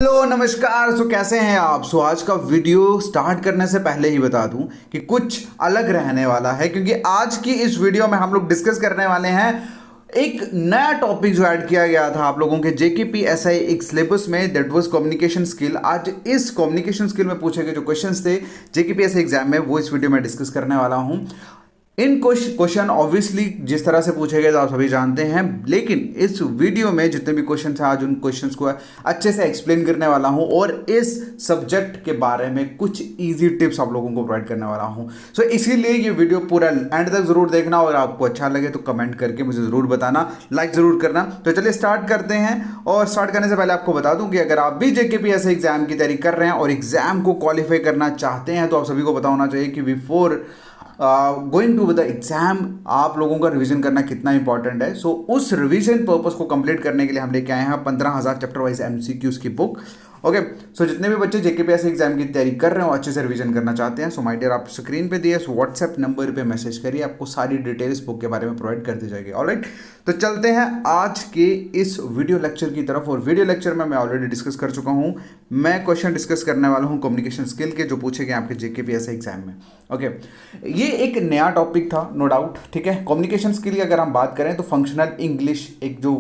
Hello नमस्कार। कैसे हैं आप? आज का वीडियो स्टार्ट करने से पहले ही बता दूं कि कुछ अलग रहने वाला है, क्योंकि आज की इस वीडियो में हम लोग डिस्कस करने वाले हैं एक नया टॉपिक जो ऐड किया गया था आप लोगों के जेकेपीएसआई एक सिलेबस में, दैट वाज कम्युनिकेशन स्किल। आज इस कम्युनिकेशन स्किल में पूछे गए जो क्वेश्चंस थे जेकेपीएसआई एग्जाम में, वो इस वीडियो में डिस्कस करने वाला हूं। इन क्वेश्चन ऑब्वियसली जिस तरह से पूछे गए तो आप सभी जानते हैं, लेकिन इस वीडियो में जितने भी क्वेश्चन हैं आज उन क्वेश्चंस को अच्छे से एक्सप्लेन करने वाला हूं और इस सब्जेक्ट के बारे में कुछ इजी टिप्स आप लोगों को प्रोवाइड करने वाला हूं। सो इसीलिए ये वीडियो पूरा एंड तक जरूर देखना, और आपको अच्छा लगे तो कमेंट करके मुझे जरूर बताना, लाइक जरूर करना। तो चलिए स्टार्ट करते हैं। और स्टार्ट करने से पहले आपको बता दूं कि अगर आप भी जेकेपीएससी एग्जाम की तैयारी कर रहे हैं और एग्जाम को क्वालिफाई करना चाहते हैं तो आप सभी को पता होना चाहिए कि before going to the exam आप लोगों का रिवीजन करना कितना इंपॉर्टेंट है। सो उस रिवीजन पर्पस को कंप्लीट करने के लिए हम लेके आए हैं 15,000 चैप्टर वाइज एमसीक्यूज की बुक। ओके, सो जितने भी बच्चे जेकेपीएससी एग्जाम की तैयारी कर रहे हो, अच्छे से रिवीजन करना चाहते हैं, सो माय डियर आप स्क्रीन पे दिए व्हाट्सएप नंबर पे मैसेज करिए, आपको सारी डिटेल्स बुक के बारे में प्रोवाइड कर दी जाएगी। ऑलराइट, तो चलते हैं आज के इस वीडियो लेक्चर की तरफ। और वीडियो लेक्चर में मैं ऑलरेडी डिस्कस कर चुका हूं। मैं क्वेश्चन डिस्कस करने वाला हूं कम्युनिकेशन स्किल के, जो पूछे गए आपके जेकेपीएससी एग्जाम में। ओके, ये एक नया टॉपिक था, नो डाउट। ठीक है, कम्युनिकेशन स्किल की अगर हम बात करें तो फंक्शनल इंग्लिश एक जो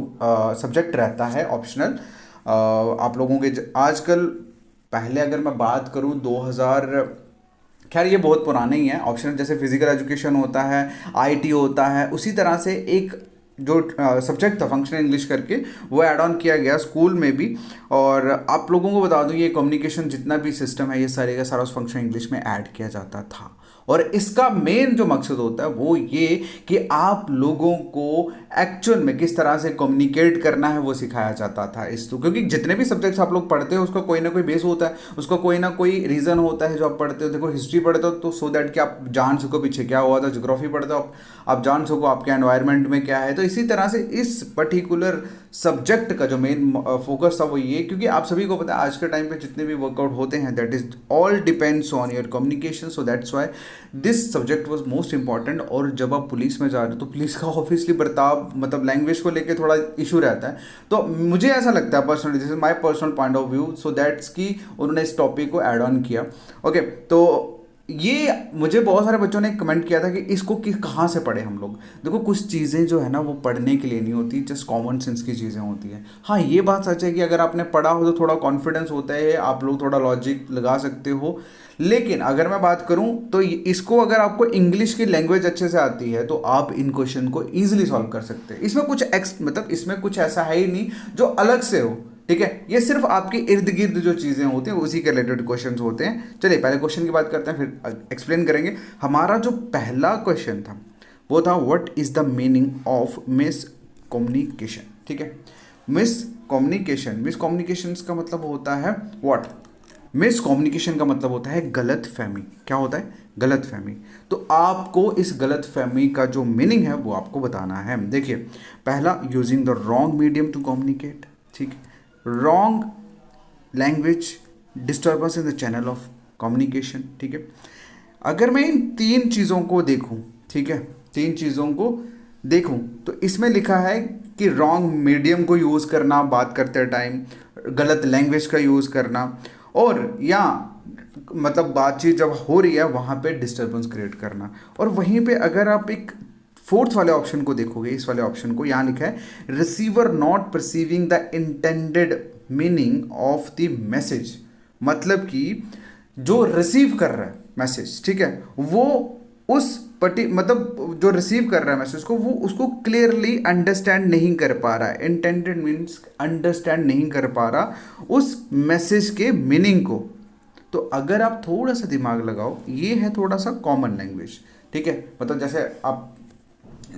सब्जेक्ट रहता है ऑप्शनल आप लोगों के आजकल, पहले अगर मैं बात करूं 2000, खैर ये बहुत पुराने ही है, ऑप्शनल जैसे फिजिकल एजुकेशन होता है, आईटी होता है, उसी तरह से एक जो सब्जेक्ट था फंक्शनल इंग्लिश करके, वो ऐड ऑन किया गया स्कूल में भी। और आप लोगों को बता दूं ये कम्युनिकेशन जितना भी सिस्टम है ये सारे का सारा उस फंक्शनल इंग्लिश में ऐड किया जाता था। और इसका मेन जो मकसद होता है वो ये कि आप लोगों को एक्चुअल में किस तरह से कम्युनिकेट करना है वो सिखाया जाता था इस तो, क्योंकि जितने भी सब्जेक्ट्स आप लोग पढ़ते हो उसका कोई ना कोई बेस होता है, उसका कोई ना कोई रीज़न होता है जो आप पढ़ते हो। देखो हिस्ट्री पढ़ते हो तो सो दैट कि आप जान सको पीछे क्या हुआ था, ज्योग्राफी पढ़ते हो आप जान सको आपके एनवायरनमेंट में क्या है। तो इसी तरह से इस पर्टिकुलर सब्जेक्ट का जो मेन फोकस था वो ये, क्योंकि आप सभी को पता है आज के टाइम पे जितने भी वर्कआउट होते हैं that is all depends on your communication. So that's why this subject was most important. और जब आप पुलिस में जा रहे हो तो पुलिस का ऑब्वियसली बर्ताव, मतलब लैंग्वेज को लेके थोड़ा इशू रहता है। तो मुझे ऐसा लगता है personally, this is my personal point of view, so that's कि उन्होंने इस टॉपिक को ऐड ऑन किया। ओके, तो ये मुझे बहुत सारे बच्चों ने कमेंट किया था कि इसको कहाँ से पढ़े हम लोग। देखो कुछ चीज़ें जो है ना वो पढ़ने के लिए नहीं होती, जस्ट कॉमन सेंस की चीज़ें होती हैं। हाँ ये बात सच है कि अगर आपने पढ़ा हो तो थोड़ा कॉन्फिडेंस होता है, आप लोग थोड़ा लॉजिक लगा सकते हो। लेकिन अगर मैं बात करूं तो इसको अगर आपको इंग्लिश की लैंग्वेज अच्छे से आती है तो आप इन क्वेश्चन को ईजिली सॉल्व कर सकते हैं। इसमें कुछ मतलब इसमें कुछ ऐसा है ही नहीं जो अलग से हो। ठीक है, ये सिर्फ आपके इर्द गिर्द जो चीज़ें होती हैं उसी के रिलेटेड क्वेश्चंस होते हैं। चलिए पहले क्वेश्चन की बात करते हैं फिर एक्सप्लेन करेंगे। हमारा जो पहला क्वेश्चन था वो था what is the meaning of miss communication. ठीक है, मिस कम्युनिकेशन का मतलब होता है व्हाट, मिस कम्युनिकेशन का मतलब होता है गलत फहमी। क्या होता है? गलत फहमी। तो आपको इस गलत फहमी का जो मीनिंग है वो आपको बताना है। देखिए पहला, using the wrong medium to communicate. ठीक है, wrong language, disturbance in the channel of communication. ठीक है, अगर मैं इन तीन चीज़ों को देखूं, ठीक है, तीन चीज़ों को देखूं तो इसमें लिखा है कि रॉन्ग मीडियम को यूज़ करना बात करते टाइम, गलत लैंग्वेज का यूज़ करना, और या मतलब बातचीत जब हो रही है वहाँ पे डिस्टर्बेंस क्रिएट करना। और वहीं पे अगर आप एक फोर्थ वाले ऑप्शन को देखोगे, इस वाले ऑप्शन को, यहाँ लिखा है receiver not perceiving the intended meaning of the message. मतलब कि जो रिसीव कर रहा है मैसेज, ठीक है, वो उस मतलब जो रिसीव कर रहा है मैसेज को वो उसको क्लियरली अंडरस्टैंड नहीं कर पा रहा है। इंटेंडेड मीन्स अंडरस्टैंड नहीं कर पा रहा उस मैसेज के मीनिंग को। तो अगर आप थोड़ा सा दिमाग लगाओ, ये है थोड़ा सा कॉमन लैंग्वेज। ठीक है, मतलब जैसे आप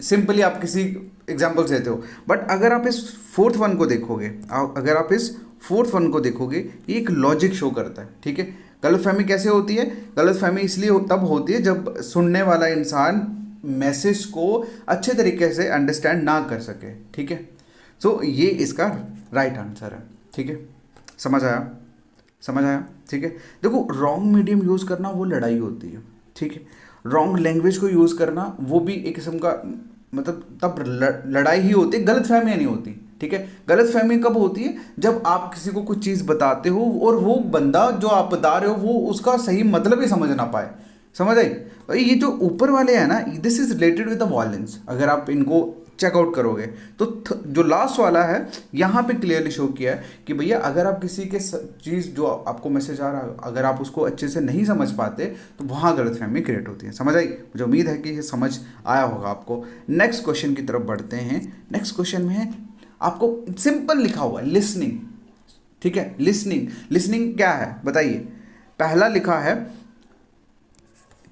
सिंपली आप किसी एग्जाम्पल्स देते हो, बट अगर आप इस फोर्थ वन को देखोगे, अगर आप इस फोर्थ वन को देखोगे, ये एक लॉजिक शो करता है। ठीक है, गलतफहमी कैसे होती है? गलतफहमी इसलिए तब होती है जब सुनने वाला इंसान मैसेज को अच्छे तरीके से अंडरस्टैंड ना कर सके। ठीक है, सो ये इसका राइट आंसर है। ठीक है, समझ आया? समझ आया? ठीक है, देखो रॉन्ग मीडियम यूज़ करना वो लड़ाई होती है। ठीक है, रॉन्ग लैंग्वेज को यूज़ करना वो भी एक किस्म का मतलब तब लड़ाई ही होती है, गलत फहमियाँ नहीं होती। ठीक है। गलतफहमी कब होती है? जब आप किसी को कुछ चीज़ बताते हो और वो बंदा जो आप बता रहे हो वो उसका सही मतलब ही समझ ना पाए। समझ आई? भाई ये जो ऊपर वाले हैं ना, this is related with the violence. अगर आप इनको चेकआउट करोगे तो जो लास्ट वाला है यहाँ पे क्लियरली शो किया है कि भैया अगर आप किसी के चीज़ जो आपको मैसेज आ रहा है अगर आप उसको अच्छे से नहीं समझ पाते तो वहाँ गलतफहमी क्रिएट होती है। समझ आई? मुझे उम्मीद है कि ये समझ आया होगा आपको। नेक्स्ट क्वेश्चन की तरफ बढ़ते हैं। नेक्स्ट क्वेश्चन में है आपको सिंपल लिखा हुआ है लिसनिंग। ठीक है, लिसनिंग। लिसनिंग क्या है बताइए? पहला लिखा है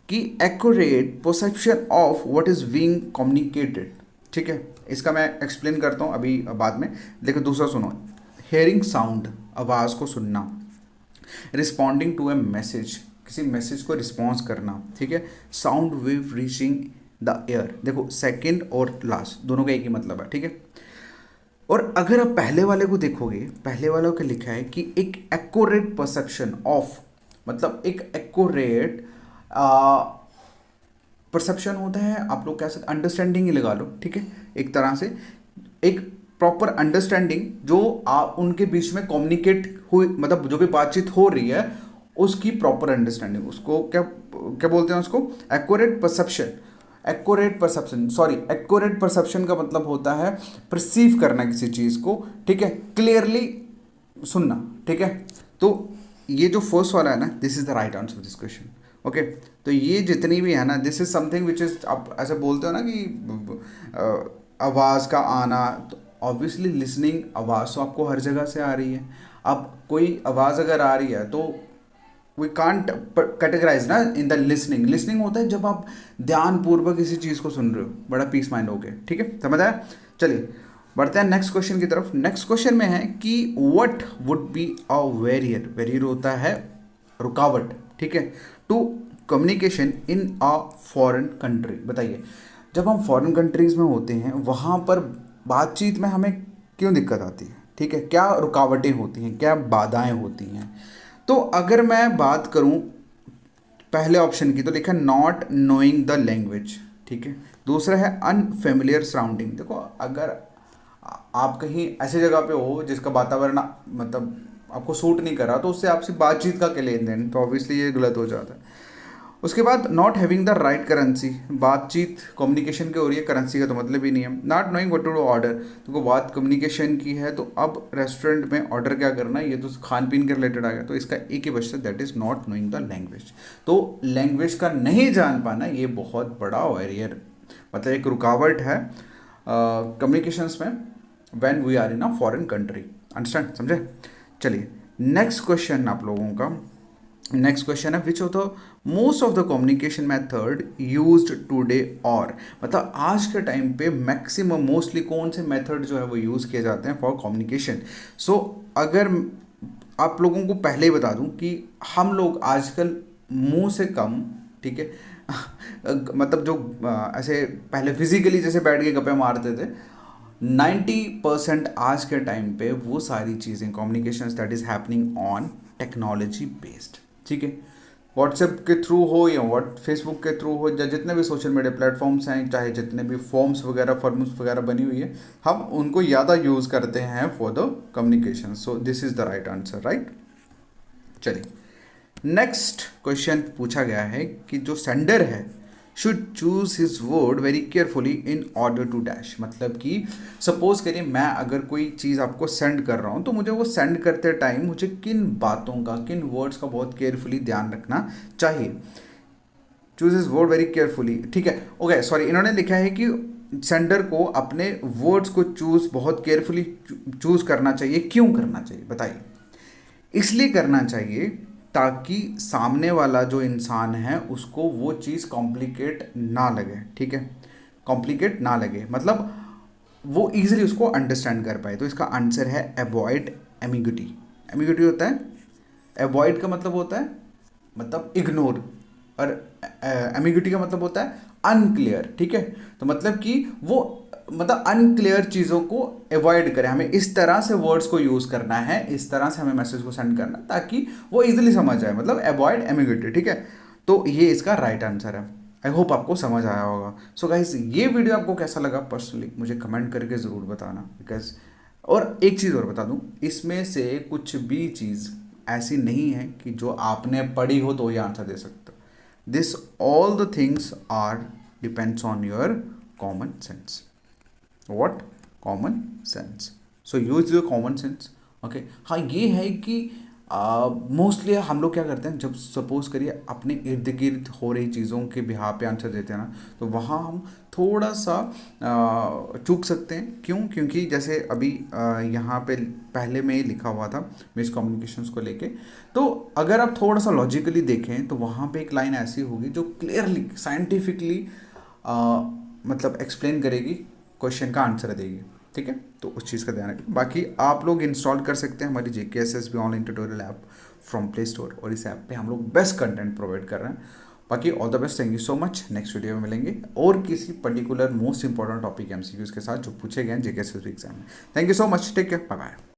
कि accurate perception of what is being communicated. ठीक है, इसका मैं एक्सप्लेन करता हूँ अभी बाद में, लेकिन दूसरा सुनो। हेयरिंग साउंड, आवाज़ को सुनना। रिस्पॉन्डिंग टू ए मैसेज, किसी मैसेज को रिस्पॉन्स करना। ठीक है, sound wave reaching the air. देखो सेकंड और लास्ट दोनों का एक ही मतलब है। ठीक है, और अगर आप पहले वाले को देखोगे, पहले वालों का लिखा है कि एक एक्यूरेट परसेप्शन ऑफ, मतलब एक एक्यूरेट परसेप्शन होता है, आप लोग कह सकते अंडरस्टैंडिंग ही लगा लो। ठीक है, एक तरह से एक प्रॉपर अंडरस्टैंडिंग जो आप उनके बीच में कम्युनिकेट हुई, मतलब जो भी बातचीत हो रही है उसकी प्रॉपर अंडरस्टैंडिंग, उसको क्या क्या बोलते हैं उसको? Accurate perception. Accurate perception, sorry, accurate perception का मतलब होता है परसीव करना किसी चीज़ को। ठीक है, क्लियरली सुनना। ठीक है, तो ये जो फर्स्ट वाला है ना, this is the right answer this question. Okay, तो ये जितनी भी है ना, this is something which is, आप ऐसे बोलते हो ना कि आवाज़ का आना, तो ऑब्वियसली लिसनिंग, आवाज़ तो आपको हर जगह से आ रही है। अब कोई आवाज़ अगर आ रही है तो वी कांट कैटेगराइज ना इन द लिसनिंग। लिसनिंग होता है जब आप ध्यानपूर्वक किसी चीज़ को सुन रहे हो, बड़ा पीस माइंड हो गया। ठीक है, समझ आया? चलिए बढ़ते हैं नेक्स्ट क्वेश्चन की तरफ। नेक्स्ट क्वेश्चन में है कि what would be a barrier. Barrier होता है रुकावट। ठीक है, to communication in a foreign country. बताइए, जब हम फॉरेन कंट्रीज़ में होते हैं वहाँ पर बातचीत में हमें क्यों दिक्कत आती है? ठीक है, क्या रुकावटें होती हैं, क्या बाधाएं होती हैं? तो अगर मैं बात करूं पहले ऑप्शन की, तो लिखा है नॉट नोइंग द लैंग्वेज। ठीक है, दूसरा है अनफेमिलियर सराउंडिंग। देखो अगर आप कहीं ऐसी जगह पे हो जिसका वातावरण मतलब आपको सूट नहीं कर रहा, तो उससे आपसे बातचीत का क्या लेन देन, तो ऑब्वियसली ये गलत हो जाता है। उसके बाद not having the right currency. बातचीत कम्युनिकेशन की हो रही है, करेंसी का तो मतलब ही नहीं है। Not knowing what to do order. तो बात कम्युनिकेशन की है, तो अब रेस्टोरेंट में ऑर्डर क्या करना है, ये तो खान पीन के रिलेटेड आ गया, तो इसका एक ही बचता है, that is not knowing the language. तो लैंग्वेज का नहीं जान पाना ये बहुत बड़ा बैरियर, मतलब एक रुकावट है कम्युनिकेशंस में when we are in a foreign country. Understand, समझे? चलिए नेक्स्ट क्वेश्चन आप लोगों का। नेक्स्ट क्वेश्चन है which of the most of the communication method used today, और मतलब आज के टाइम पे मैक्सिमम मोस्टली कौन से मेथड जो है वो यूज़ किए जाते हैं फॉर कम्युनिकेशन। सो अगर आप लोगों को पहले ही बता दूं कि हम लोग आजकल मुंह से कम, ठीक है मतलब जो ऐसे पहले फिजिकली जैसे बैठ के गप्पे मारते थे, 90% आज के टाइम पे वो सारी चीज़ें communication that is happening on technology based. ठीक है, व्हाट्सएप के थ्रू हो या फेसबुक के थ्रू हो, या जितने भी सोशल मीडिया प्लेटफॉर्म्स हैं, चाहे जितने भी फॉर्म्स वगैरह बनी हुई है, हम उनको ज़्यादा यूज़ करते हैं for the communication. So this is the right answer, right. चलिए नेक्स्ट क्वेश्चन पूछा गया है कि जो सेंडर है should choose his word very carefully in order to dash. मतलब कि सपोज करिए मैं अगर कोई चीज़ आपको सेंड कर रहा हूँ, तो मुझे वो सेंड करते टाइम मुझे किन बातों का, किन वर्ड्स का बहुत केयरफुली ध्यान रखना चाहिए। Choose his word very carefully. ठीक है, ओके, सॉरी, इन्होंने लिखा है कि सेंडर को अपने वर्ड्स को चूज बहुत केयरफुली चूज करना चाहिए। क्यों करना चाहिए बताइए? इसलिए करना चाहिए ताकि सामने वाला जो इंसान है उसको वो चीज़ कॉम्प्लिकेट ना लगे। ठीक है, कॉम्प्लिकेट ना लगे, मतलब वो इजीली उसको अंडरस्टैंड कर पाए। तो इसका आंसर है अवॉइड एम्बिग्यूटी। एम्बिग्यूटी होता है, अवॉइड का मतलब होता है मतलब इग्नोर, और एम्बिग्यूटी का मतलब होता है अनक्लियर। ठीक है, तो मतलब कि वो मतलब अनक्लियर चीज़ों को अवॉइड करें। हमें इस तरह से वर्ड्स को यूज़ करना है, इस तरह से हमें मैसेज को सेंड करना ताकि वो इजीली समझ आए, मतलब अवॉइड एम्बिग्यूटी। ठीक है, तो ये इसका राइट आंसर है। आई होप आपको समझ आया होगा। सो गाइस, ये वीडियो आपको कैसा लगा पर्सनली मुझे कमेंट करके ज़रूर बताना, बिकॉज और एक चीज़ और बता दूं, इसमें से कुछ भी चीज़ ऐसी नहीं है कि जो आपने पढ़ी हो तो ही आंसर दे सकते हो। This all the things are depends on your common sense. What? Common sense. So use your common sense. Okay, हाँ ये है कि मोस्टली हम लोग क्या करते हैं, जब सपोज करिए अपने इर्द गिर्द हो रही चीज़ों के बिहार पे आंसर देते हैं ना, तो वहाँ हम थोड़ा सा चूक सकते हैं। क्यों? क्योंकि जैसे अभी यहाँ पे पहले में ही लिखा हुआ था मिसकम्युनिकेशंस को लेके, तो अगर आप थोड़ा सा लॉजिकली देखें तो वहाँ पे एक लाइन ऐसी होगी जो क्लियरली साइंटिफिकली मतलब एक्सप्लेन करेगी, क्वेश्चन का आंसर देगी। ठीक है, तो उस चीज़ का ध्यान रखें। बाकी आप लोग इंस्टॉल कर सकते हैं हमारी JKSSB online tutorial app from play store, और इस ऐप पे हम लोग बेस्ट कंटेंट प्रोवाइड कर रहे हैं। बाकी all the best, thank you so much. Next video में मिलेंगे और किसी particular most important topic MCQs के साथ जो पूछे गए हैं JKSSB एग्जाम में। Thank you so much, take care, bye bye.